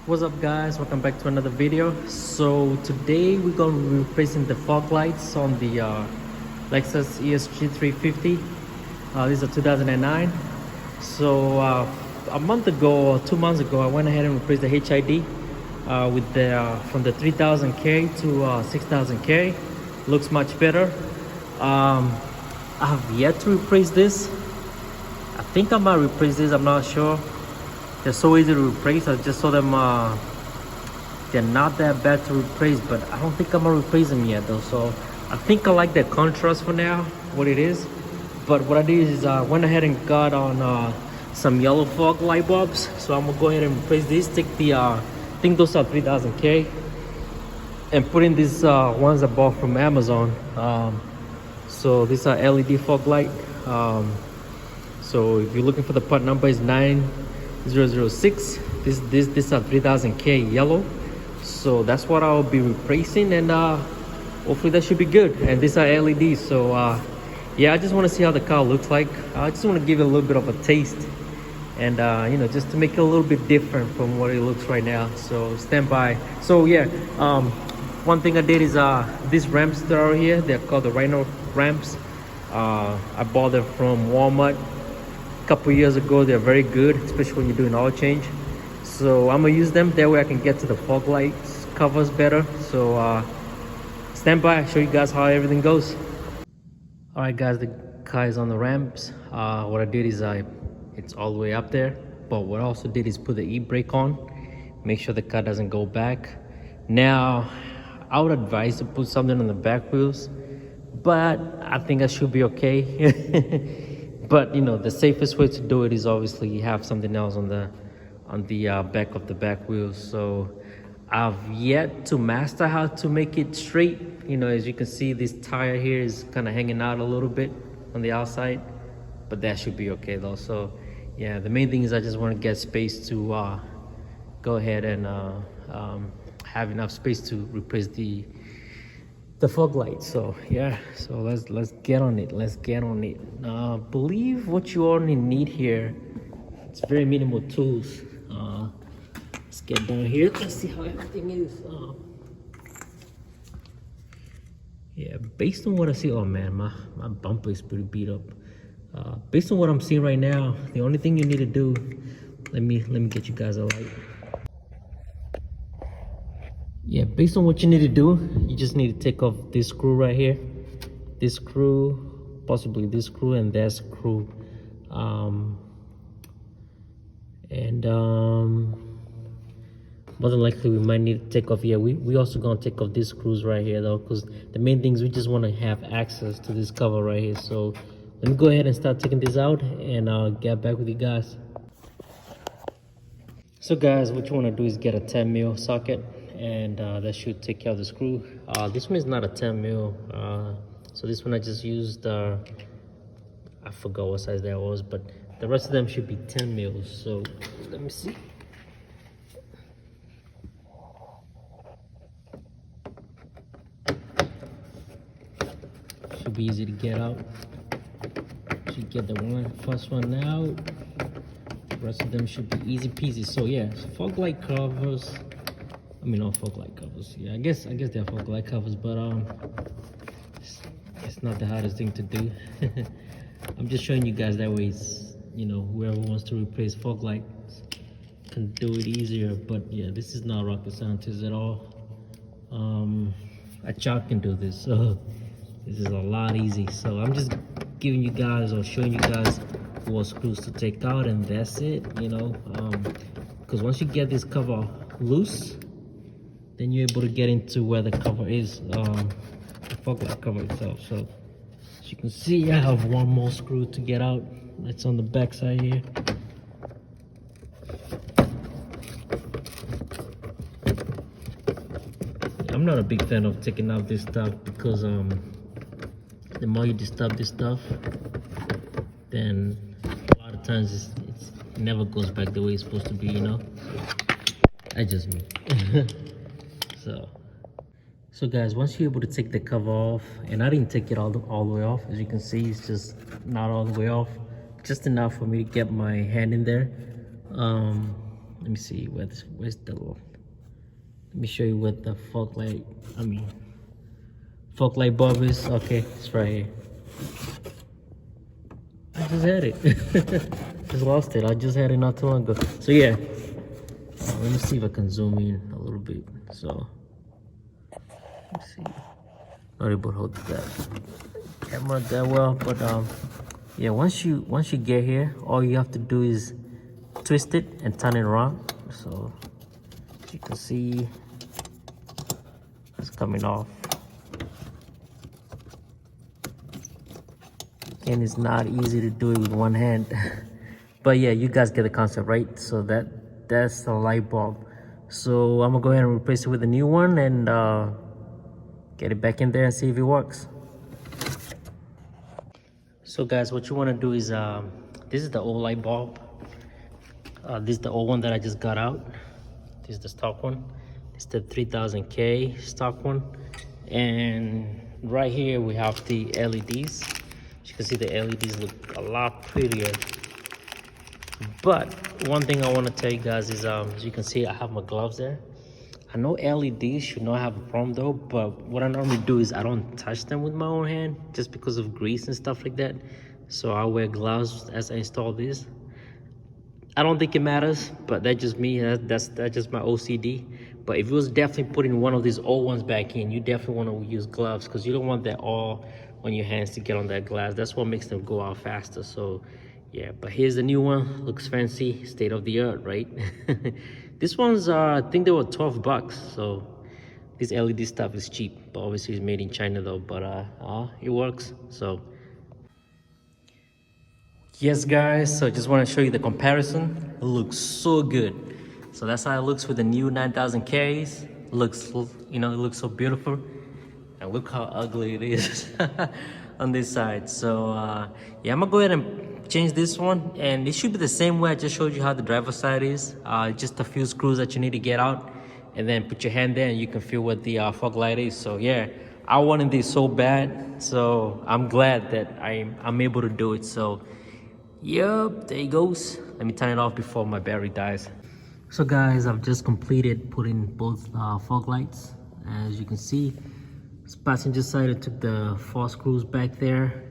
What's up guys, welcome back to another video. So today we're going to be replacing the fog lights on the Lexus GS350. This is a 2009. So a month ago or 2 months ago I went ahead and replaced the HID with the from the 3000K to 6000K. Looks much better. I have yet to replace this. I think I might replace this, I'm not sure. They're so easy to replace. I just saw them, they're not that bad to replace, but I don't think I'm gonna replace them yet though. So I think I like the contrast for now, what it is. But what I did is I went ahead and got on some yellow fog light bulbs. So I'm gonna go ahead and replace these. Take the, I think those are 3000K, and put in these ones I bought from Amazon. So these are LED fog light. So if you're looking for the part number, is 9006. This are 3000K yellow. So that's what I'll be replacing, and hopefully that should be good. And these are LEDs. So yeah, I just want to see how the car looks like. I just want to give it a little bit of a taste, and you know, just to make it a little bit different from what it looks right now. So stand by. So yeah, one thing I did is these ramps that are here, they're called the Rhino ramps. I bought them from Walmart a couple years ago. They're very good, especially when you're doing oil change. So I'm gonna use them, that way I can get to the fog lights covers better. So stand by, I'll show you guys how everything goes. All right guys, the car is on the ramps. What I did is it's all the way up there, but what I also did is put the e-brake on, make sure the car doesn't go back. Now I would advise to put something on the back wheels, but I think I should be okay. But you know, the safest way to do it is obviously you have something else on the back of the back wheels. So I've yet to master how to make it straight. You know, as you can see, this tire here is kind of hanging out a little bit on the outside, but that should be okay though. So yeah, the main thing is I just want to get space to go ahead and have enough space to replace the fog lights. So yeah, so let's get on it. Believe what you only need here, it's very minimal tools. Let's get down here, let's see how everything is. Yeah, based on what I see, oh man, my bumper is pretty beat up. Based on what I'm seeing right now, the only thing you need to do, let me get you guys a light. Yeah, based on what you need to do, you just need to take off this screw right here, this screw, possibly this screw and that screw, more than likely we might need to take off, yeah, we also gonna take off these screws right here though, because the main thing is we just want to have access to this cover right here. So let me go ahead and start taking this out, and I'll get back with you guys. So guys, what you want to do is get a 10 mil socket, and that should take care of the screw. This one is not a 10 mil, so this one I just used, I forgot what size that was, but the rest of them should be 10 mils. So let me see. Should be easy to get out. Should get the first one out. The rest of them should be easy peasy. So yeah, so fog light covers. I mean, not fog light covers. Yeah, I guess they're fog light covers, but it's not the hardest thing to do. I'm just showing you guys that way. It's, you know, whoever wants to replace fog lights can do it easier. But yeah, this is not rocket scientist at all. A child can do this, so this is a lot easy. So I'm just giving you guys, or showing you guys what screws to take out, and that's it. You know, because once you get this cover loose, then you're able to get into where the cover is, the fog light cover itself. So as you can see, I have one more screw to get out. It's on the back side here. I'm not a big fan of taking out this stuff, because the more you disturb this stuff, then a lot of times it never goes back the way it's supposed to be, you know. That's just me. So guys, once you're able to take the cover off, and I didn't take it all the way off, as you can see, it's just not all the way off, just enough for me to get my hand in there. let me see where's the, let me show you what the fog light, fog light bulb is. Okay, it's right here. I just had it. Just lost it. I just had it not too long ago. So yeah, let me see if I can zoom in a little bit. So let's see. Not able to hold that camera that well, but yeah. Once you get here, all you have to do is twist it and turn it around. So you can see it's coming off. And it's not easy to do it with one hand. But yeah, you guys get the concept, right? So that's the light bulb. So I'm gonna go ahead and replace it with a new one and get it back in there and see if it works. So guys, what you want to do is this is the old light bulb. This is the old one that I just got out. This is the stock one. It's the 3000K stock one. And right here we have the LEDs. As you can see, the LEDs look a lot prettier. But one thing I want to tell you guys is, as you can see, I have my gloves there. I know LEDs should not have a problem though, but what I normally do is I don't touch them with my own hand just because of grease and stuff like that. So I wear gloves as I install this. I don't think it matters, but that's just me. That's just my OCD. But if you was definitely putting one of these old ones back in, you definitely want to use gloves because you don't want that all on your hands to get on that glass. That's what makes them go out faster. So yeah, but here's the new one. Looks fancy, state of the art, right? This one's I think they were 12 bucks. So this LED stuff is cheap, but obviously it's made in China though. But it works. So yes guys, so just want to show you the comparison. It looks so good. So that's how it looks with the new 9000Ks. Looks, you know, it looks so beautiful. And look how ugly it is on this side. So yeah, I'm gonna go ahead and change this one, and it should be the same way I just showed you how the driver's side is. Just a few screws that you need to get out, and then put your hand there and you can feel what the fog light is. So yeah, I wanted this so bad, so I'm glad that I'm able to do it. So yep, there it goes. Let me turn it off before my battery dies. So guys, I've just completed putting both fog lights. As you can see, this passenger side, I took the 4 screws back there,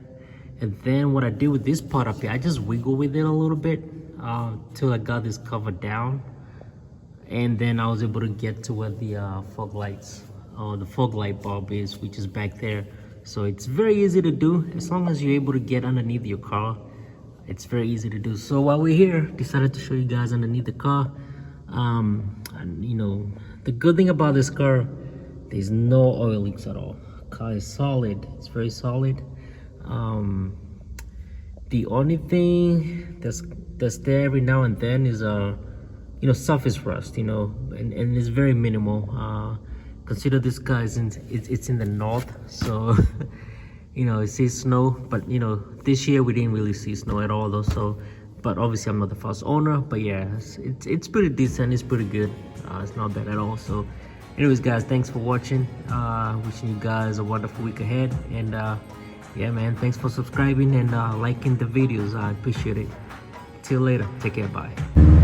and then what I did with this part up here, I just wiggle with it a little bit till I got this cover down, and then I was able to get to where the fog lights or the fog light bulb is, which is back there. So it's very easy to do as long as you're able to get underneath your car. It's very easy to do. So while we're here, decided to show you guys underneath the car. And you know, the good thing about this car, there's no oil leaks at all. Car is solid. It's very solid. The only thing that's there every now and then is you know, surface rust, you know, and it's very minimal. Consider this car is it's in the north, so you know, it sees snow, but you know, this year we didn't really see snow at all though. So but obviously I'm not the first owner, but yeah, it's pretty decent. It's pretty good. It's not bad at all. So anyways guys, thanks for watching. Wishing you guys a wonderful week ahead, and yeah man, thanks for subscribing and liking the videos. I appreciate it. Till later, take care, bye.